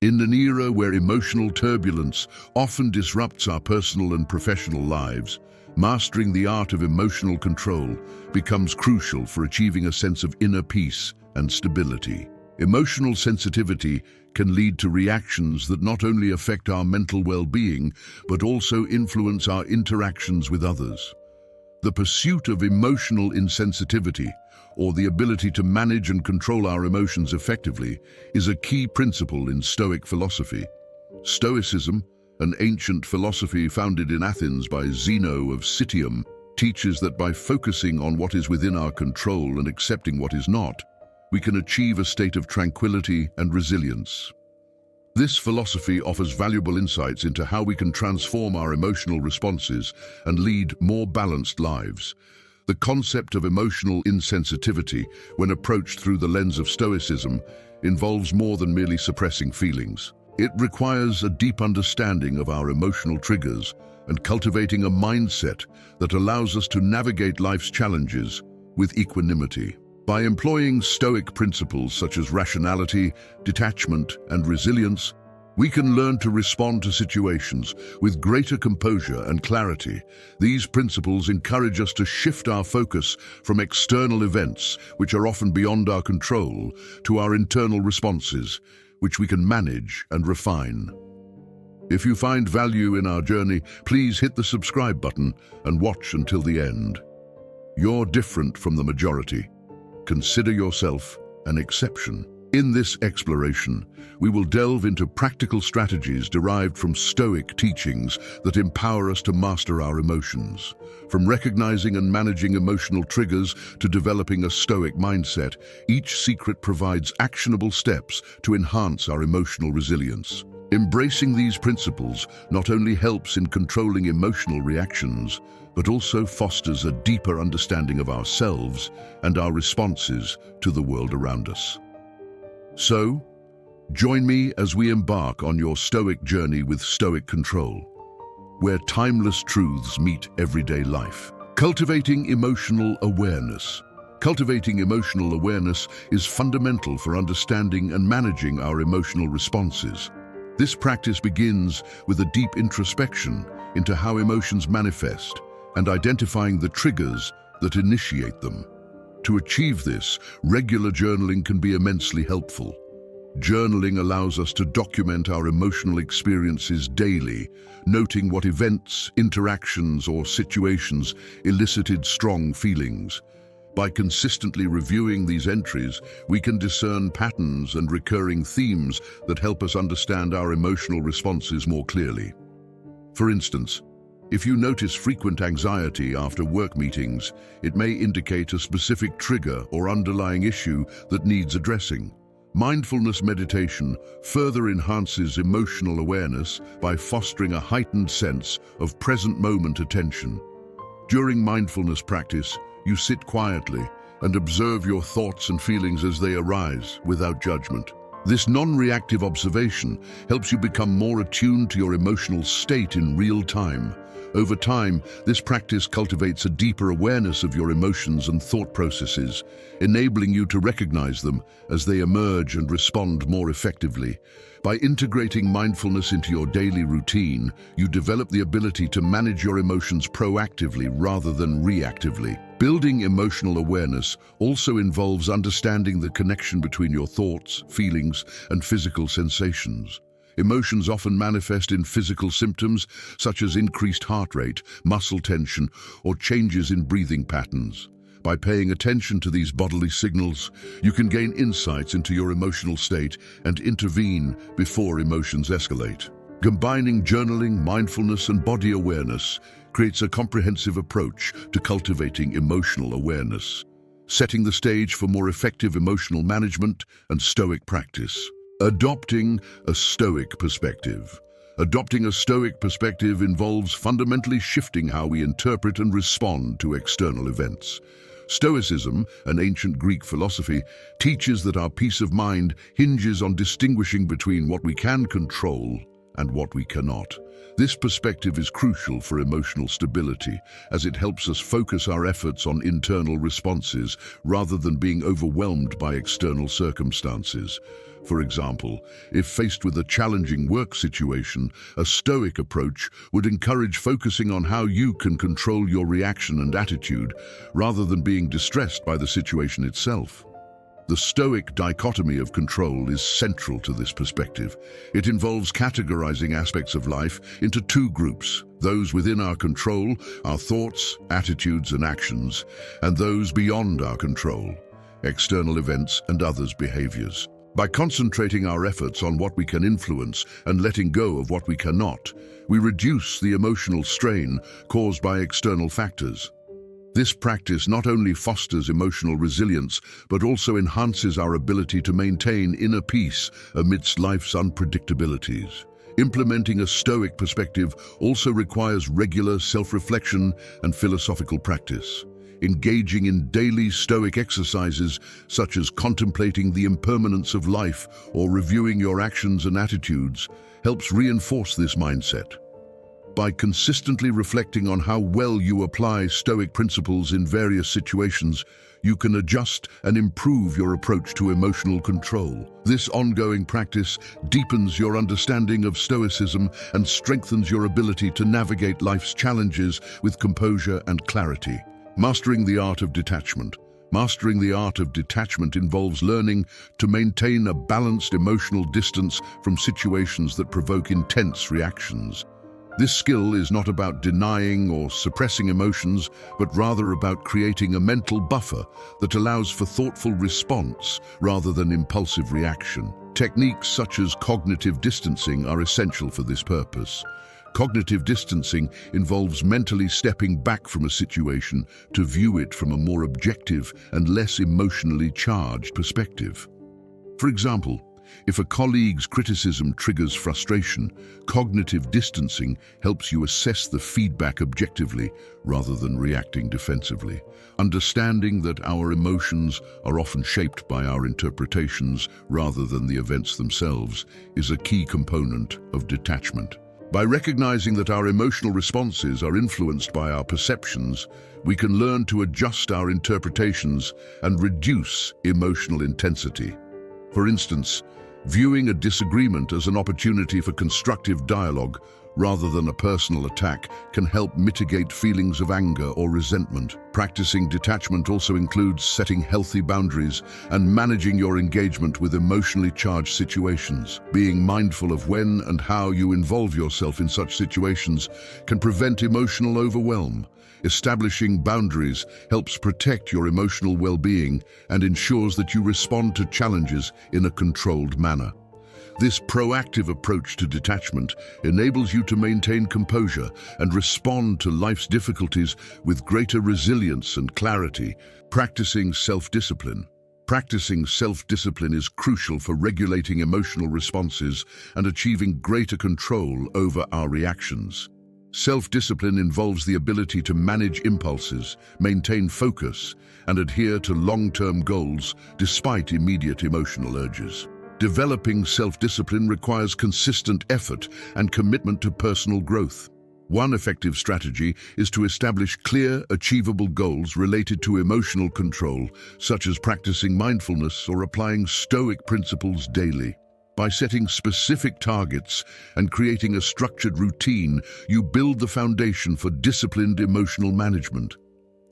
In an era where emotional turbulence often disrupts our personal and professional lives, mastering the art of emotional control becomes crucial for achieving a sense of inner peace and stability. Emotional sensitivity can lead to reactions that not only affect our mental well-being, but also influence our interactions with others. The pursuit of emotional insensitivity, or the ability to manage and control our emotions effectively, is a key principle in Stoic philosophy. Stoicism, an ancient philosophy founded in Athens by Zeno of Citium, teaches that by focusing on what is within our control and accepting what is not, we can achieve a state of tranquility and resilience. This philosophy offers valuable insights into how we can transform our emotional responses and lead more balanced lives. The concept of emotional insensitivity, when approached through the lens of Stoicism, involves more than merely suppressing feelings. It requires a deep understanding of our emotional triggers and cultivating a mindset that allows us to navigate life's challenges with equanimity. By employing Stoic principles such as rationality, detachment, and resilience, we can learn to respond to situations with greater composure and clarity. These principles encourage us to shift our focus from external events, which are often beyond our control, to our internal responses, which we can manage and refine. If you find value in our journey, please hit the subscribe button and watch until the end. You're different from the majority. Consider yourself an exception. In this exploration, we will delve into practical strategies derived from Stoic teachings that empower us to master our emotions. From recognizing and managing emotional triggers to developing a Stoic mindset, each secret provides actionable steps to enhance our emotional resilience. Embracing these principles not only helps in controlling emotional reactions, but also fosters a deeper understanding of ourselves and our responses to the world around us. So, join me as we embark on your Stoic journey with Stoic control, where timeless truths meet everyday life. Cultivating emotional awareness. Cultivating emotional awareness is fundamental for understanding and managing our emotional responses. This practice begins with a deep introspection into how emotions manifest and identifying the triggers that initiate them. To achieve this, regular journaling can be immensely helpful. Journaling allows us to document our emotional experiences daily, noting what events, interactions, or situations elicited strong feelings. By consistently reviewing these entries, we can discern patterns and recurring themes that help us understand our emotional responses more clearly. For instance, if you notice frequent anxiety after work meetings, it may indicate a specific trigger or underlying issue that needs addressing. Mindfulness meditation further enhances emotional awareness by fostering a heightened sense of present moment attention. During mindfulness practice, you sit quietly and observe your thoughts and feelings as they arise without judgment. This non-reactive observation helps you become more attuned to your emotional state in real time. Over time, this practice cultivates a deeper awareness of your emotions and thought processes, enabling you to recognize them as they emerge and respond more effectively. By integrating mindfulness into your daily routine, you develop the ability to manage your emotions proactively rather than reactively. Building emotional awareness also involves understanding the connection between your thoughts, feelings, and physical sensations. Emotions often manifest in physical symptoms such as increased heart rate, muscle tension, or changes in breathing patterns. By paying attention to these bodily signals, you can gain insights into your emotional state and intervene before emotions escalate. Combining journaling, mindfulness, and body awareness creates a comprehensive approach to cultivating emotional awareness, setting the stage for more effective emotional management and Stoic practice. Adopting a Stoic perspective. Adopting a Stoic perspective involves fundamentally shifting how we interpret and respond to external events. Stoicism, an ancient Greek philosophy, teaches that our peace of mind hinges on distinguishing between what we can control and what we cannot. This perspective is crucial for emotional stability, as it helps us focus our efforts on internal responses rather than being overwhelmed by external circumstances. For example, if faced with a challenging work situation, a Stoic approach would encourage focusing on how you can control your reaction and attitude, rather than being distressed by the situation itself. The Stoic dichotomy of control is central to this perspective. It involves categorizing aspects of life into two groups: those within our control, our thoughts, attitudes, and actions, and those beyond our control, external events and others' behaviors. By concentrating our efforts on what we can influence and letting go of what we cannot, we reduce the emotional strain caused by external factors. This practice not only fosters emotional resilience, but also enhances our ability to maintain inner peace amidst life's unpredictabilities. Implementing a Stoic perspective also requires regular self-reflection and philosophical practice. Engaging in daily Stoic exercises, such as contemplating the impermanence of life or reviewing your actions and attitudes, helps reinforce this mindset. By consistently reflecting on how well you apply Stoic principles in various situations, you can adjust and improve your approach to emotional control. This ongoing practice deepens your understanding of Stoicism and strengthens your ability to navigate life's challenges with composure and clarity. Mastering the art of detachment. Mastering the art of detachment involves learning to maintain a balanced emotional distance from situations that provoke intense reactions. This skill is not about denying or suppressing emotions, but rather about creating a mental buffer that allows for thoughtful response rather than impulsive reaction. Techniques such as cognitive distancing are essential for this purpose. Cognitive distancing involves mentally stepping back from a situation to view it from a more objective and less emotionally charged perspective. For example, if a colleague's criticism triggers frustration, cognitive distancing helps you assess the feedback objectively rather than reacting defensively. Understanding that our emotions are often shaped by our interpretations rather than the events themselves is a key component of detachment. By recognizing that our emotional responses are influenced by our perceptions, we can learn to adjust our interpretations and reduce emotional intensity. For instance, viewing a disagreement as an opportunity for constructive dialogue rather than a personal attack can help mitigate feelings of anger or resentment. Practicing detachment also includes setting healthy boundaries and managing your engagement with emotionally charged situations. Being mindful of when and how you involve yourself in such situations can prevent emotional overwhelm. Establishing boundaries helps protect your emotional well-being and ensures that you respond to challenges in a controlled manner. This proactive approach to detachment enables you to maintain composure and respond to life's difficulties with greater resilience and clarity. Practicing self-discipline. Practicing self-discipline is crucial for regulating emotional responses and achieving greater control over our reactions. Self-discipline involves the ability to manage impulses, maintain focus, and adhere to long-term goals despite immediate emotional urges. Developing self-discipline requires consistent effort and commitment to personal growth. One effective strategy is to establish clear, achievable goals related to emotional control, such as practicing mindfulness or applying Stoic principles daily. By setting specific targets and creating a structured routine, you build the foundation for disciplined emotional management.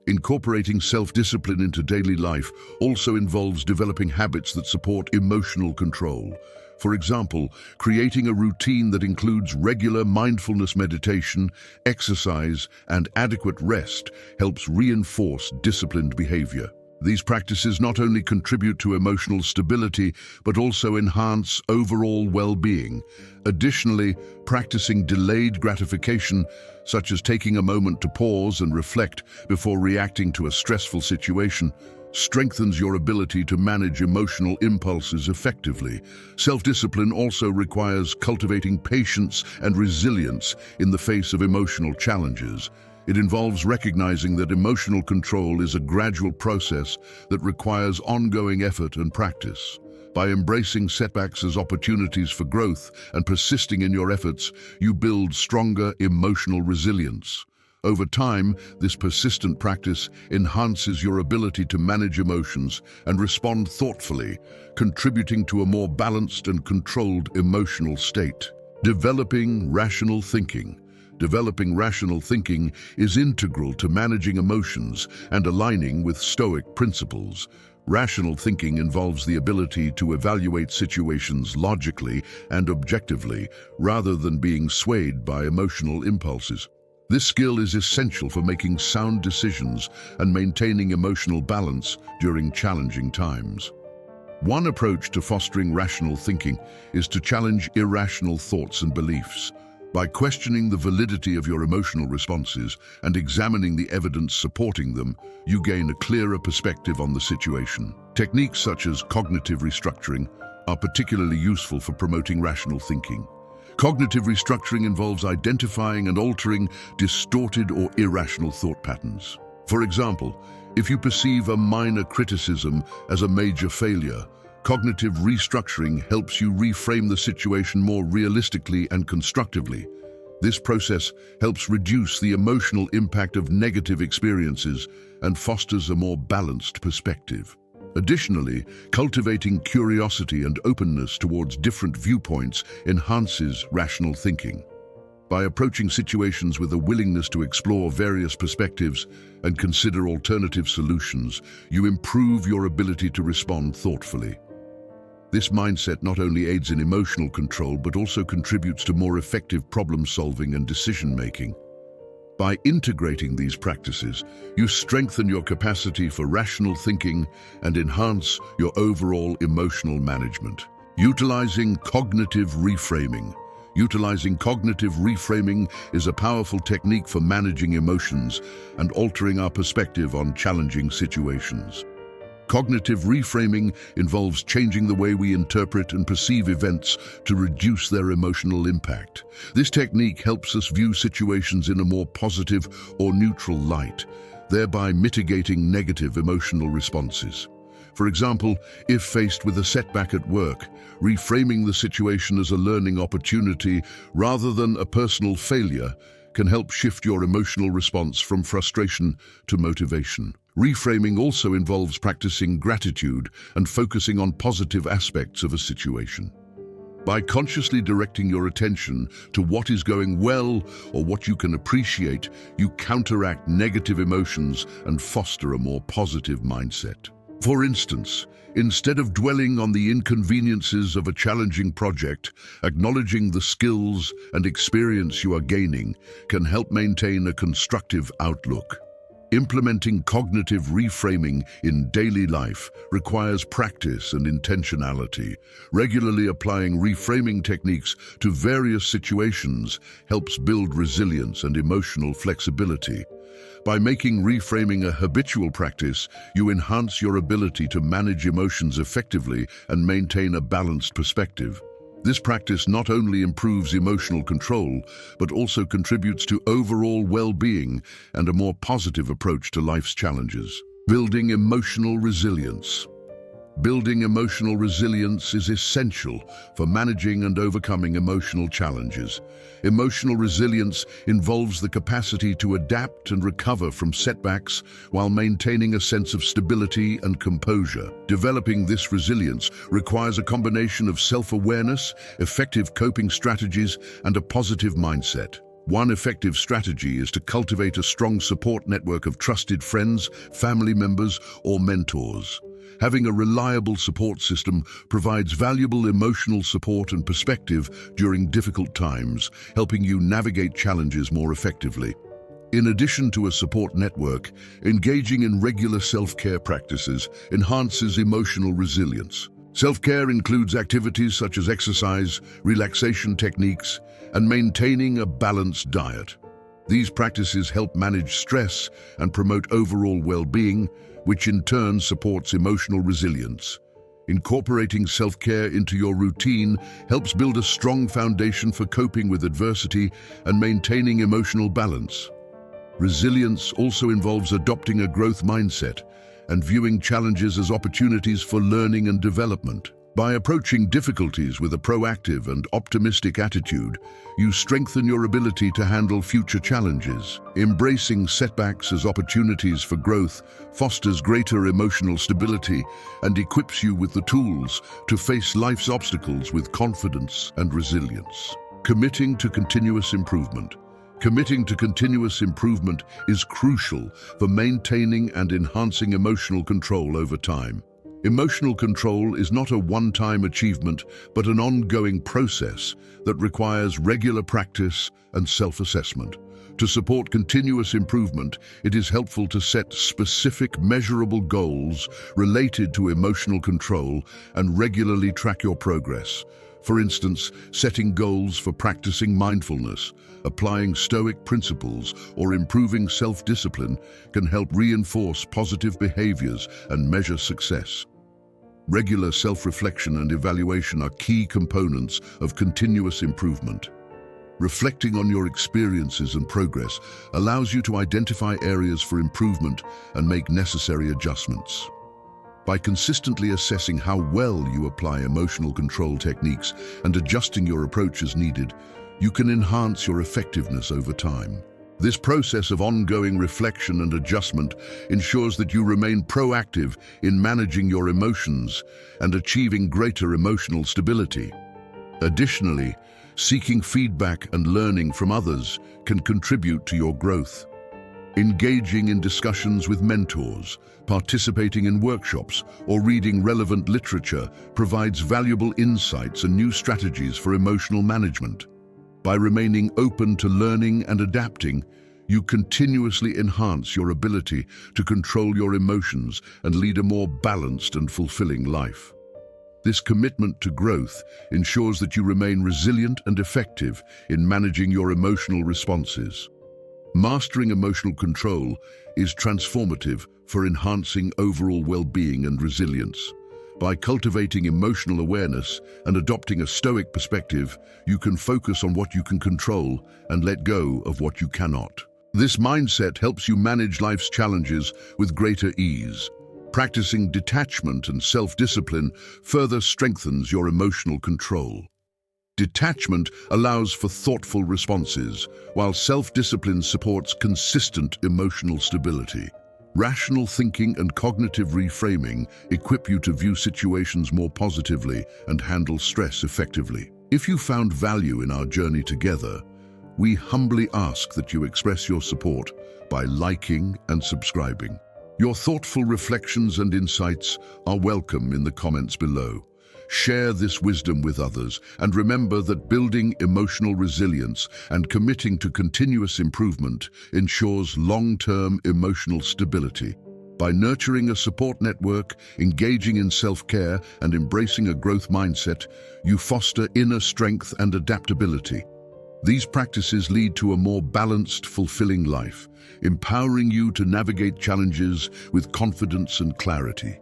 Incorporating self-discipline into daily life also involves developing habits that support emotional control. For example, creating a routine that includes regular mindfulness meditation, exercise, and adequate rest helps reinforce disciplined behavior. These practices not only contribute to emotional stability, but also enhance overall well-being. Additionally, practicing delayed gratification, such as taking a moment to pause and reflect before reacting to a stressful situation, strengthens your ability to manage emotional impulses effectively. Self-discipline also requires cultivating patience and resilience in the face of emotional challenges. It involves recognizing that emotional control is a gradual process that requires ongoing effort and practice. By embracing setbacks as opportunities for growth and persisting in your efforts, you build stronger emotional resilience. Over time, this persistent practice enhances your ability to manage emotions and respond thoughtfully, contributing to a more balanced and controlled emotional state. Developing rational thinking. Developing rational thinking is integral to managing emotions and aligning with Stoic principles. Rational thinking involves the ability to evaluate situations logically and objectively, rather than being swayed by emotional impulses. This skill is essential for making sound decisions and maintaining emotional balance during challenging times. One approach to fostering rational thinking is to challenge irrational thoughts and beliefs. By questioning the validity of your emotional responses and examining the evidence supporting them, you gain a clearer perspective on the situation. Techniques such as cognitive restructuring are particularly useful for promoting rational thinking. Cognitive restructuring involves identifying and altering distorted or irrational thought patterns. For example, if you perceive a minor criticism as a major failure, cognitive restructuring helps you reframe the situation more realistically and constructively. This process helps reduce the emotional impact of negative experiences and fosters a more balanced perspective. Additionally, cultivating curiosity and openness towards different viewpoints enhances rational thinking. By approaching situations with a willingness to explore various perspectives and consider alternative solutions, you improve your ability to respond thoughtfully. This mindset not only aids in emotional control but also contributes to more effective problem-solving and decision-making. By integrating these practices, you strengthen your capacity for rational thinking and enhance your overall emotional management. Utilizing cognitive reframing. Utilizing cognitive reframing is a powerful technique for managing emotions and altering our perspective on challenging situations. Cognitive reframing involves changing the way we interpret and perceive events to reduce their emotional impact. This technique helps us view situations in a more positive or neutral light, thereby mitigating negative emotional responses. For example, if faced with a setback at work, reframing the situation as a learning opportunity rather than a personal failure can help shift your emotional response from frustration to motivation. Reframing also involves practicing gratitude and focusing on positive aspects of a situation. By consciously directing your attention to what is going well or what you can appreciate, you counteract negative emotions and foster a more positive mindset. For instance, instead of dwelling on the inconveniences of a challenging project, acknowledging the skills and experience you are gaining can help maintain a constructive outlook. Implementing cognitive reframing in daily life requires practice and intentionality. Regularly applying reframing techniques to various situations helps build resilience and emotional flexibility. By making reframing a habitual practice, you enhance your ability to manage emotions effectively and maintain a balanced perspective. This practice not only improves emotional control, but also contributes to overall well-being and a more positive approach to life's challenges. Building emotional resilience. Building emotional resilience is essential for managing and overcoming emotional challenges. Emotional resilience involves the capacity to adapt and recover from setbacks while maintaining a sense of stability and composure. Developing this resilience requires a combination of self-awareness, effective coping strategies, and a positive mindset. One effective strategy is to cultivate a strong support network of trusted friends, family members, or mentors. Having a reliable support system provides valuable emotional support and perspective during difficult times, helping you navigate challenges more effectively. In addition to a support network, engaging in regular self-care practices enhances emotional resilience. Self-care includes activities such as exercise, relaxation techniques, and maintaining a balanced diet. These practices help manage stress and promote overall well-being, which in turn supports emotional resilience. Incorporating self-care into your routine helps build a strong foundation for coping with adversity and maintaining emotional balance. Resilience also involves adopting a growth mindset and viewing challenges as opportunities for learning and development. By approaching difficulties with a proactive and optimistic attitude, you strengthen your ability to handle future challenges. Embracing setbacks as opportunities for growth fosters greater emotional stability and equips you with the tools to face life's obstacles with confidence and resilience. Committing to continuous improvement. Committing to continuous improvement is crucial for maintaining and enhancing emotional control over time. Emotional control is not a one-time achievement, but an ongoing process that requires regular practice and self-assessment. To support continuous improvement, it is helpful to set specific, measurable goals related to emotional control and regularly track your progress. For instance, setting goals for practicing mindfulness, applying Stoic principles, or improving self-discipline can help reinforce positive behaviors and measure success. Regular self-reflection and evaluation are key components of continuous improvement. Reflecting on your experiences and progress allows you to identify areas for improvement and make necessary adjustments. By consistently assessing how well you apply emotional control techniques and adjusting your approach as needed, you can enhance your effectiveness over time. This process of ongoing reflection and adjustment ensures that you remain proactive in managing your emotions and achieving greater emotional stability. Additionally, seeking feedback and learning from others can contribute to your growth. Engaging in discussions with mentors, participating in workshops, or reading relevant literature provides valuable insights and new strategies for emotional management. By remaining open to learning and adapting, you continuously enhance your ability to control your emotions and lead a more balanced and fulfilling life. This commitment to growth ensures that you remain resilient and effective in managing your emotional responses. Mastering emotional control is transformative for enhancing overall well-being and resilience. By cultivating emotional awareness and adopting a Stoic perspective, you can focus on what you can control and let go of what you cannot. This mindset helps you manage life's challenges with greater ease. Practicing detachment and self-discipline further strengthens your emotional control. Detachment allows for thoughtful responses, while self-discipline supports consistent emotional stability. Rational thinking and cognitive reframing equip you to view situations more positively and handle stress effectively. If you found value in our journey together, we humbly ask that you express your support by liking and subscribing. Your thoughtful reflections and insights are welcome in the comments below. Share this wisdom with others, and remember that building emotional resilience and committing to continuous improvement ensures long-term emotional stability. By nurturing a support network, engaging in self-care, and embracing a growth mindset, you foster inner strength and adaptability. These practices lead to a more balanced, fulfilling life, empowering you to navigate challenges with confidence and clarity.